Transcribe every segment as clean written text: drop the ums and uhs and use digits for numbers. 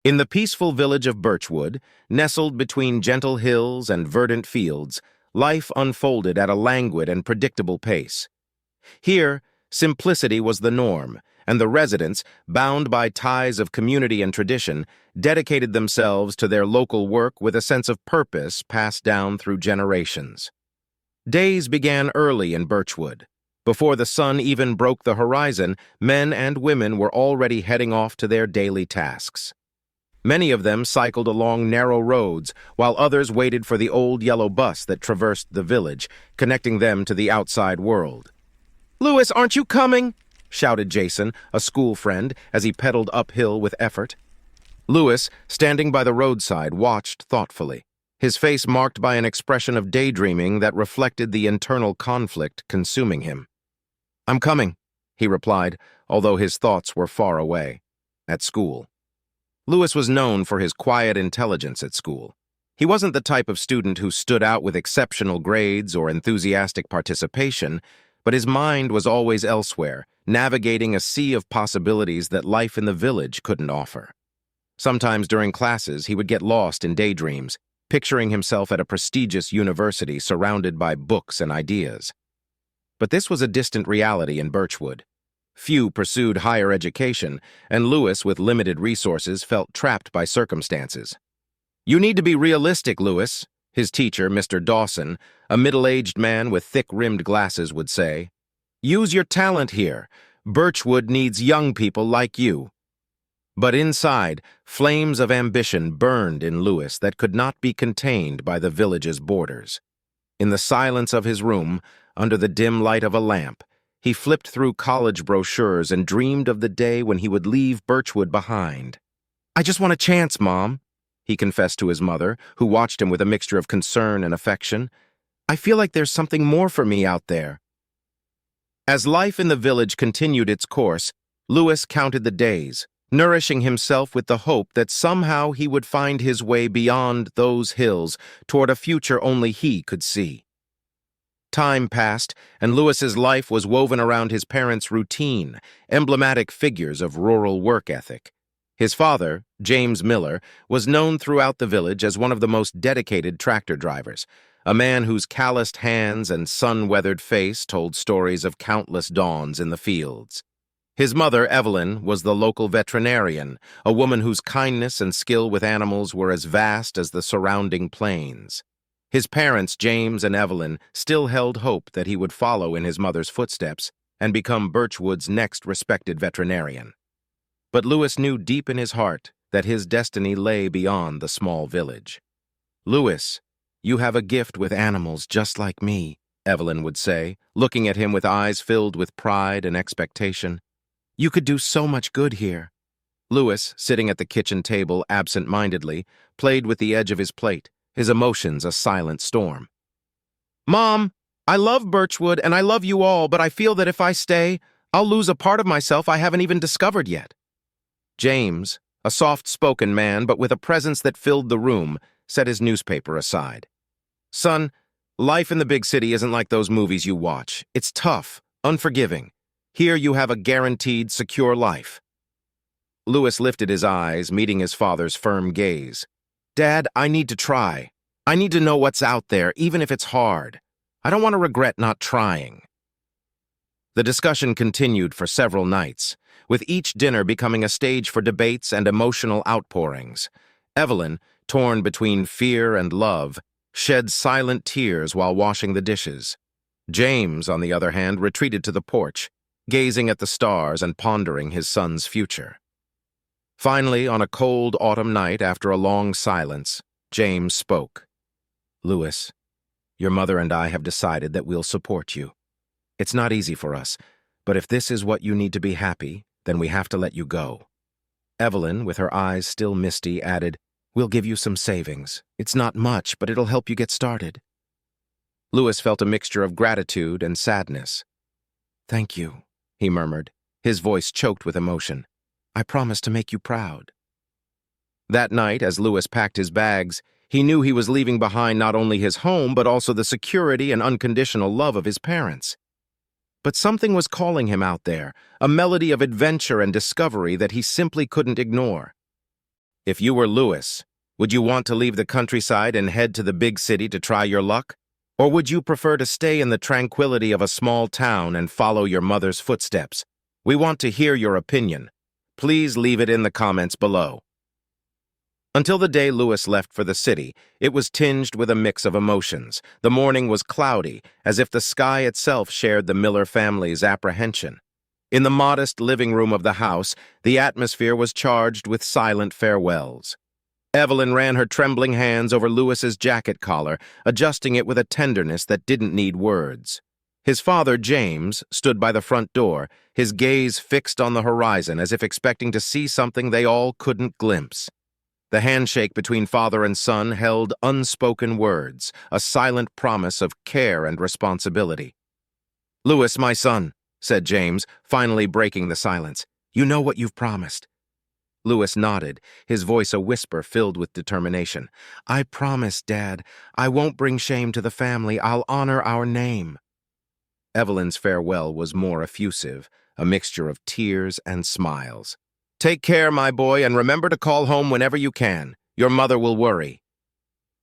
In the peaceful village of Birchwood, nestled between gentle hills and verdant fields, life unfolded at a languid and predictable pace. Here, simplicity was the norm, and the residents, bound by ties of community and tradition, dedicated themselves to their local work with a sense of purpose passed down through generations. Days began early in Birchwood. Before the sun even broke the horizon, men and women were already heading off to their daily tasks. Many of them cycled along narrow roads, while others waited for the old yellow bus that traversed the village, connecting them to the outside world. "Louis, aren't you coming?" shouted Jason, a school friend, as he pedaled uphill with effort. Louis, standing by the roadside, watched thoughtfully, his face marked by an expression of daydreaming that reflected the internal conflict consuming him. "I'm coming," he replied, although his thoughts were far away, at school. Louis was known for his quiet intelligence at school. He wasn't the type of student who stood out with exceptional grades or enthusiastic participation, but his mind was always elsewhere, navigating a sea of possibilities that life in the village couldn't offer. Sometimes during classes, he would get lost in daydreams, picturing himself at a prestigious university surrounded by books and ideas. But this was a distant reality in Birchwood. Few pursued higher education, and Louis, with limited resources, felt trapped by circumstances. "You need to be realistic, Louis," his teacher, Mr. Dawson, a middle-aged man with thick-rimmed glasses, would say. "Use your talent here. Birchwood needs young people like you." But inside, flames of ambition burned in Louis that could not be contained by the village's borders. In the silence of his room, under the dim light of a lamp, he flipped through college brochures and dreamed of the day when he would leave Birchwood behind. "I just want a chance, Mom," he confessed to his mother, who watched him with a mixture of concern and affection. "I feel like there's something more for me out there." As life in the village continued its course, Louis counted the days, nourishing himself with the hope that somehow he would find his way beyond those hills toward a future only he could see. Time passed, and Louis's life was woven around his parents' routine, emblematic figures of rural work ethic. His father, James Miller, was known throughout the village as one of the most dedicated tractor drivers, a man whose calloused hands and sun-weathered face told stories of countless dawns in the fields. His mother, Evelyn, was the local veterinarian, a woman whose kindness and skill with animals were as vast as the surrounding plains. His parents, James and Evelyn, still held hope that he would follow in his mother's footsteps and become Birchwood's next respected veterinarian. But Louis knew deep in his heart that his destiny lay beyond the small village. "Louis, you have a gift with animals just like me," Evelyn would say, looking at him with eyes filled with pride and expectation. "You could do so much good here." Louis, sitting at the kitchen table absent-mindedly, played with the edge of his plate, his emotions a silent storm. "Mom, I love Birchwood and I love you all, but I feel that if I stay, I'll lose a part of myself I haven't even discovered yet." James, a soft-spoken man but with a presence that filled the room, set his newspaper aside. "Son, life in the big city isn't like those movies you watch. It's tough, unforgiving. Here you have a guaranteed, secure life." Louis lifted his eyes, meeting his father's firm gaze. "Dad, I need to try. I need to know what's out there, even if it's hard. I don't want to regret not trying." The discussion continued for several nights, with each dinner becoming a stage for debates and emotional outpourings. Evelyn, torn between fear and love, shed silent tears while washing the dishes. James, on the other hand, retreated to the porch, gazing at the stars and pondering his son's future. Finally, on a cold autumn night after a long silence, James spoke. "Louis, your mother and I have decided that we'll support you. It's not easy for us, but if this is what you need to be happy, then we have to let you go." Evelyn, with her eyes still misty, added, "We'll give you some savings. It's not much, but it'll help you get started." Louis felt a mixture of gratitude and sadness. "Thank you," he murmured, his voice choked with emotion. "I promise to make you proud." That night, as Louis packed his bags, he knew he was leaving behind not only his home, but also the security and unconditional love of his parents. But something was calling him out there, a melody of adventure and discovery that he simply couldn't ignore. If you were Lewis, would you want to leave the countryside and head to the big city to try your luck? Or would you prefer to stay in the tranquility of a small town and follow your mother's footsteps? We want to hear your opinion. Please leave it in the comments below. Until the day Lewis left for the city, it was tinged with a mix of emotions. The morning was cloudy, as if the sky itself shared the Miller family's apprehension. In the modest living room of the house, the atmosphere was charged with silent farewells. Evelyn ran her trembling hands over Lewis's jacket collar, adjusting it with a tenderness that didn't need words. His father, James, stood by the front door, his gaze fixed on the horizon as if expecting to see something they all couldn't glimpse. The handshake between father and son held unspoken words, a silent promise of care and responsibility. "Lewis, my son," said James, finally breaking the silence. "You know what you've promised." Lewis nodded, his voice a whisper filled with determination. "I promise, Dad. I won't bring shame to the family. I'll honor our name." Evelyn's farewell was more effusive, a mixture of tears and smiles. "Take care, my boy, and remember to call home whenever you can. Your mother will worry."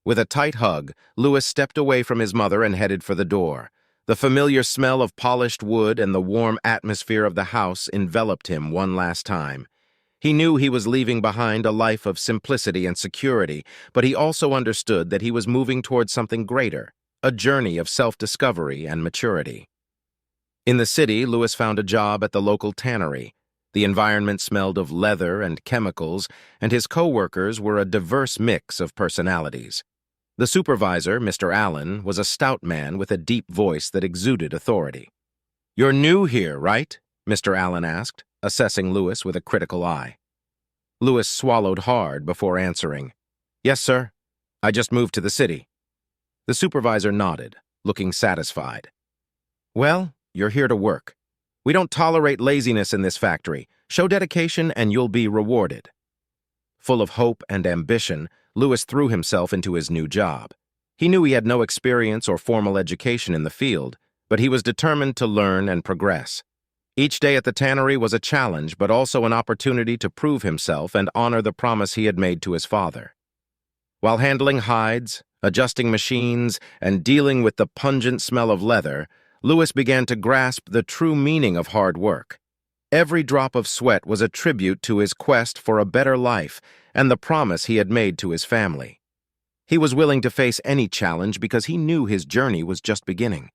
With a tight hug, Lewis stepped away from his mother and headed for the door. The familiar smell of polished wood and the warm atmosphere of the house enveloped him one last time. He knew he was leaving behind a life of simplicity and security, but he also understood that he was moving towards something greater, a journey of self-discovery and maturity. In the city, Lewis found a job at the local tannery. The environment smelled of leather and chemicals, and his co-workers were a diverse mix of personalities. The supervisor, Mr. Allen, was a stout man with a deep voice that exuded authority. "You're new here, right?" Mr. Allen asked, assessing Lewis with a critical eye. Lewis swallowed hard before answering. "Yes, sir. I just moved to the city." The supervisor nodded, looking satisfied. "Well, you're here to work. We don't tolerate laziness in this factory. Show dedication and you'll be rewarded." Full of hope and ambition, Lewis threw himself into his new job. He knew he had no experience or formal education in the field, but he was determined to learn and progress. Each day at the tannery was a challenge, but also an opportunity to prove himself and honor the promise he had made to his father. While handling hides, adjusting machines, and dealing with the pungent smell of leather, Lewis began to grasp the true meaning of hard work. Every drop of sweat was a tribute to his quest for a better life and the promise he had made to his family. He was willing to face any challenge because he knew his journey was just beginning.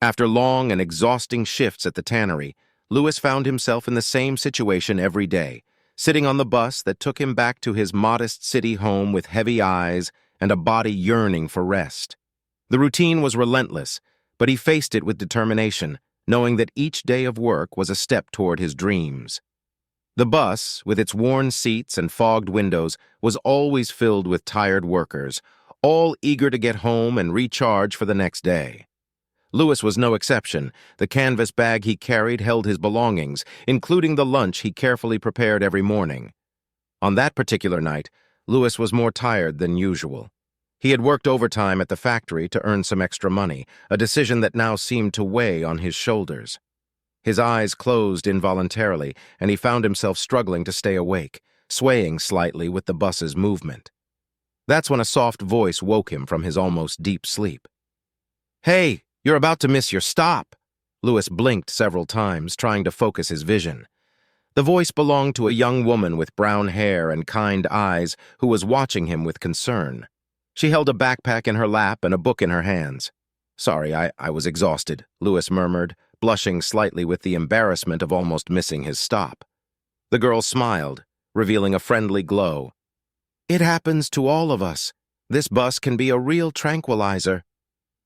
After long and exhausting shifts at the tannery, Lewis found himself in the same situation every day, sitting on the bus that took him back to his modest city home with heavy eyes and a body yearning for rest. The routine was relentless, but he faced it with determination, knowing that each day of work was a step toward his dreams. The bus, with its worn seats and fogged windows, was always filled with tired workers, all eager to get home and recharge for the next day. Lewis was no exception. The canvas bag he carried held his belongings, including the lunch he carefully prepared every morning. On that particular night, Lewis was more tired than usual. He had worked overtime at the factory to earn some extra money, a decision that now seemed to weigh on his shoulders. His eyes closed involuntarily, and he found himself struggling to stay awake, swaying slightly with the bus's movement. That's when a soft voice woke him from his almost deep sleep. "Hey, you're about to miss your stop!" Lewis blinked several times, trying to focus his vision. The voice belonged to a young woman with brown hair and kind eyes who was watching him with concern. She held a backpack in her lap and a book in her hands. "Sorry, I was exhausted," Lewis murmured, blushing slightly with the embarrassment of almost missing his stop. The girl smiled, revealing a friendly glow. "It happens to all of us. This bus can be a real tranquilizer."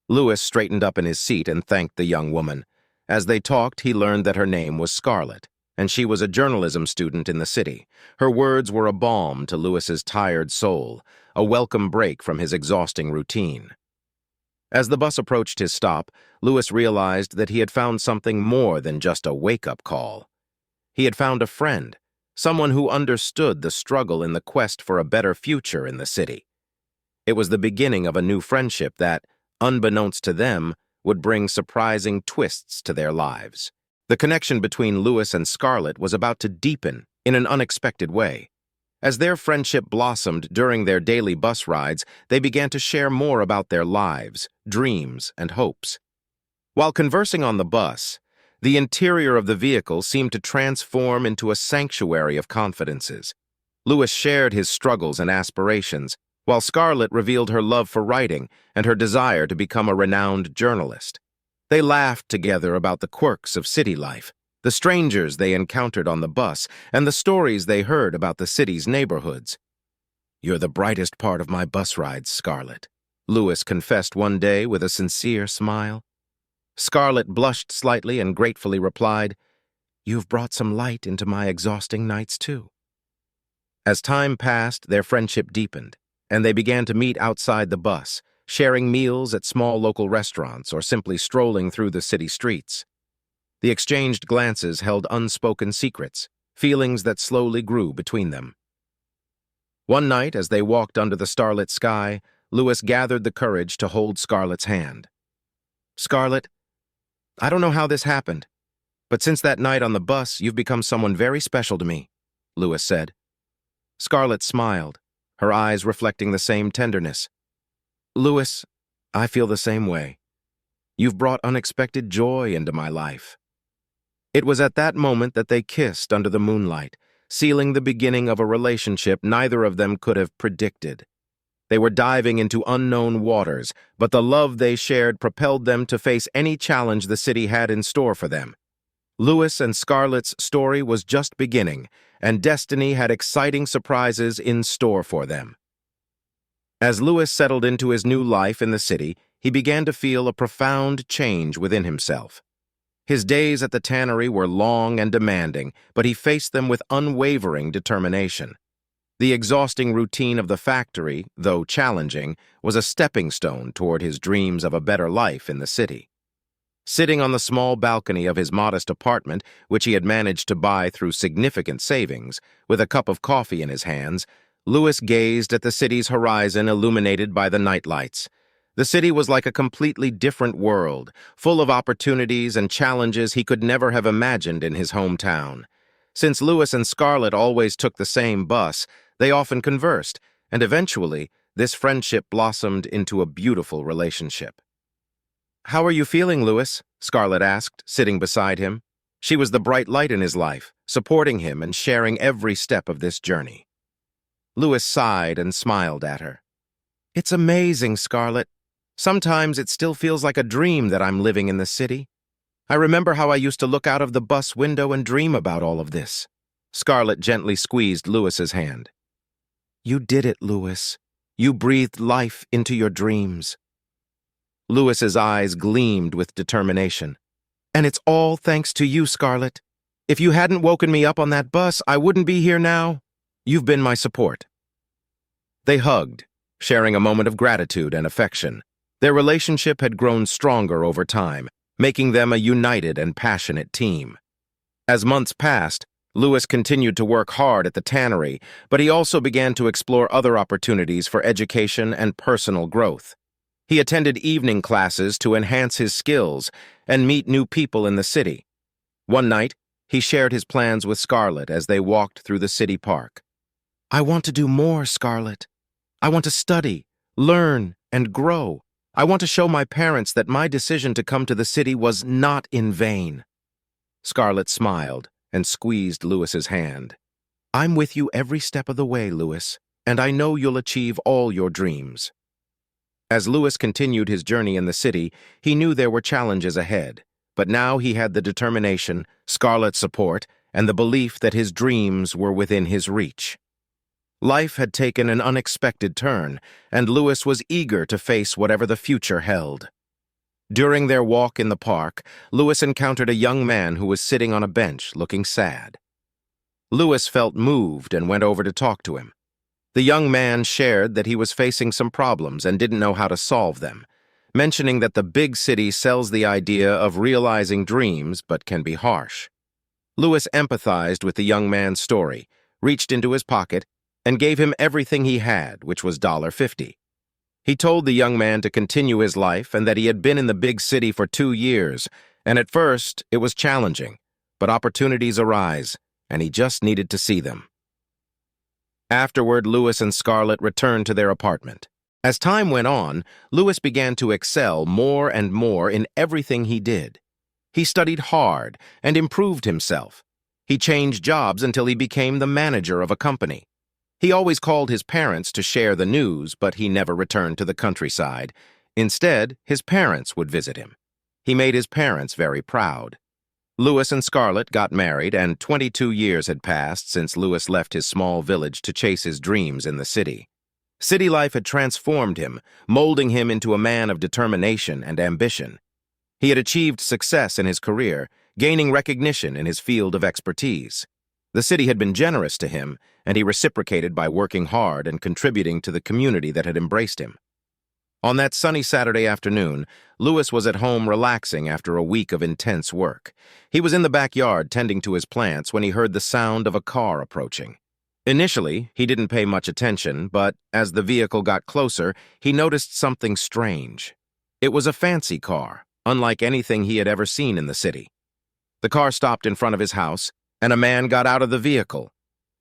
Lewis straightened up in his seat and thanked the young woman. As they talked, he learned that her name was Scarlett, and she was a journalism student in the city. Her words were a balm to Lewis's tired soul, a welcome break from his exhausting routine. As the bus approached his stop, Lewis realized that he had found something more than just a wake-up call. He had found a friend, someone who understood the struggle in the quest for a better future in the city. It was the beginning of a new friendship that, unbeknownst to them, would bring surprising twists to their lives. The connection between Lewis and Scarlett was about to deepen in an unexpected way. As their friendship blossomed during their daily bus rides, they began to share more about their lives, dreams, and hopes. While conversing on the bus, the interior of the vehicle seemed to transform into a sanctuary of confidences. Lewis shared his struggles and aspirations, while Scarlett revealed her love for writing and her desire to become a renowned journalist. They laughed together about the quirks of city life, the strangers they encountered on the bus, and the stories they heard about the city's neighborhoods. "You're the brightest part of my bus rides, Scarlett," Lewis confessed one day with a sincere smile. Scarlett blushed slightly and gratefully replied, "You've brought some light into my exhausting nights, too." As time passed, their friendship deepened, and they began to meet outside the bus, sharing meals at small local restaurants or simply strolling through the city streets. The exchanged glances held unspoken secrets, feelings that slowly grew between them. One night, as they walked under the starlit sky, Lewis gathered the courage to hold Scarlett's hand. "Scarlett, I don't know how this happened, but since that night on the bus, you've become someone very special to me," Lewis said. Scarlett smiled, her eyes reflecting the same tenderness. "Lewis, I feel the same way. You've brought unexpected joy into my life." It was at that moment that they kissed under the moonlight, sealing the beginning of a relationship neither of them could have predicted. They were diving into unknown waters, but the love they shared propelled them to face any challenge the city had in store for them. Lewis and Scarlett's story was just beginning, and destiny had exciting surprises in store for them. As Lewis settled into his new life in the city, he began to feel a profound change within himself. His days at the tannery were long and demanding, but he faced them with unwavering determination. The exhausting routine of the factory, though challenging, was a stepping stone toward his dreams of a better life in the city. Sitting on the small balcony of his modest apartment, which he had managed to buy through significant savings, with a cup of coffee in his hands, Lewis gazed at the city's horizon illuminated by the nightlights. The city was like a completely different world, full of opportunities and challenges he could never have imagined in his hometown. Since Lewis and Scarlett always took the same bus, they often conversed, and eventually, this friendship blossomed into a beautiful relationship. "How are you feeling, Lewis?" Scarlett asked, sitting beside him. She was the bright light in his life, supporting him and sharing every step of this journey. Lewis sighed and smiled at her. "It's amazing, Scarlett. Sometimes it still feels like a dream that I'm living in the city. I remember how I used to look out of the bus window and dream about all of this." Scarlett gently squeezed Lewis's hand. "You did it, Lewis. You breathed life into your dreams." Lewis's eyes gleamed with determination. "And it's all thanks to you, Scarlett. If you hadn't woken me up on that bus, I wouldn't be here now. You've been my support." They hugged, sharing a moment of gratitude and affection. Their relationship had grown stronger over time, making them a united and passionate team. As months passed, Lewis continued to work hard at the tannery, but he also began to explore other opportunities for education and personal growth. He attended evening classes to enhance his skills and meet new people in the city. One night, he shared his plans with Scarlett as they walked through the city park. "I want to do more, Scarlett. I want to study, learn, and grow. I want to show my parents that my decision to come to the city was not in vain." Scarlett smiled and squeezed Lewis's hand. "I'm with you every step of the way, Lewis, and I know you'll achieve all your dreams." As Lewis continued his journey in the city, he knew there were challenges ahead, but now he had the determination, Scarlett's support, and the belief that his dreams were within his reach. Life had taken an unexpected turn, and Lewis was eager to face whatever the future held. During their walk in the park, Lewis encountered a young man who was sitting on a bench looking sad. Lewis felt moved and went over to talk to him. The young man shared that he was facing some problems and didn't know how to solve them, mentioning that the big city sells the idea of realizing dreams but can be harsh. Lewis empathized with the young man's story, reached into his pocket, and gave him everything he had, which was $50. He told the young man to continue his life and that he had been in the big city for 2 years, and at first it was challenging, but opportunities arise, and he just needed to see them. Afterward, Lewis and Scarlett returned to their apartment. As time went on, Lewis began to excel more and more in everything he did. He studied hard and improved himself. He changed jobs until he became the manager of a company. He always called his parents to share the news, but he never returned to the countryside. Instead, his parents would visit him. He made his parents very proud. Lewis and Scarlett got married, and 22 years had passed since Lewis left his small village to chase his dreams in the city. City life had transformed him, molding him into a man of determination and ambition. He had achieved success in his career, gaining recognition in his field of expertise. The city had been generous to him, and he reciprocated by working hard and contributing to the community that had embraced him. On that sunny Saturday afternoon, Lewis was at home relaxing after a week of intense work. He was in the backyard tending to his plants when he heard the sound of a car approaching. Initially, he didn't pay much attention, but as the vehicle got closer, he noticed something strange. It was a fancy car, unlike anything he had ever seen in the city. The car stopped in front of his house, and a man got out of the vehicle.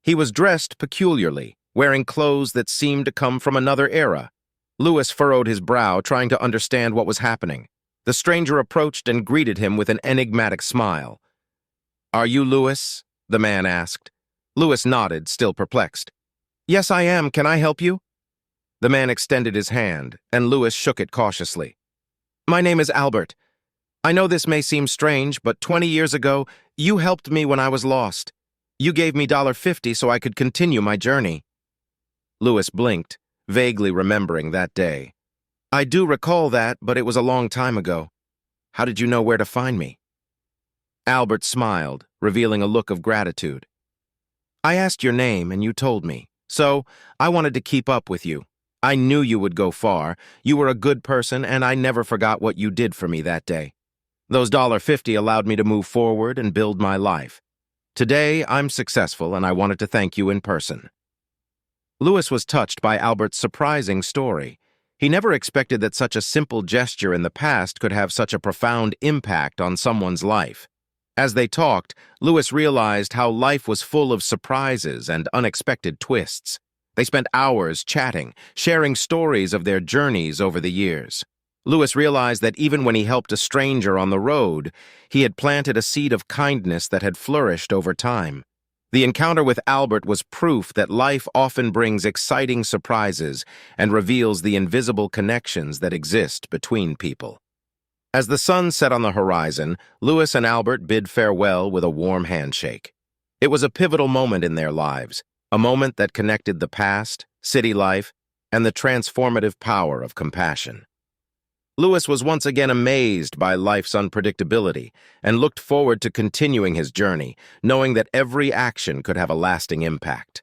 He was dressed peculiarly, wearing clothes that seemed to come from another era. Lewis furrowed his brow, trying to understand what was happening. The stranger approached and greeted him with an enigmatic smile. "Are you Lewis?" the man asked. Lewis nodded, still perplexed. "Yes, I am. Can I help you?" The man extended his hand, and Lewis shook it cautiously. "My name is Albert. I know this may seem strange, but 20 years ago, you helped me when I was lost. You gave me $50 so I could continue my journey." Lewis blinked, vaguely remembering that day. "I do recall that, but it was a long time ago. How did you know where to find me?" Albert smiled, revealing a look of gratitude. "I asked your name and you told me, so I wanted to keep up with you. I knew you would go far. You were a good person, and I never forgot what you did for me that day. Those $50 allowed me to move forward and build my life. Today, I'm successful, and I wanted to thank you in person." Lewis was touched by Albert's surprising story. He never expected that such a simple gesture in the past could have such a profound impact on someone's life. As they talked, Lewis realized how life was full of surprises and unexpected twists. They spent hours chatting, sharing stories of their journeys over the years. Lewis realized that even when he helped a stranger on the road, he had planted a seed of kindness that had flourished over time. The encounter with Albert was proof that life often brings exciting surprises and reveals the invisible connections that exist between people. As the sun set on the horizon, Lewis and Albert bid farewell with a warm handshake. It was a pivotal moment in their lives, a moment that connected the past, city life, and the transformative power of compassion. Lewis was once again amazed by life's unpredictability and looked forward to continuing his journey, knowing that every action could have a lasting impact.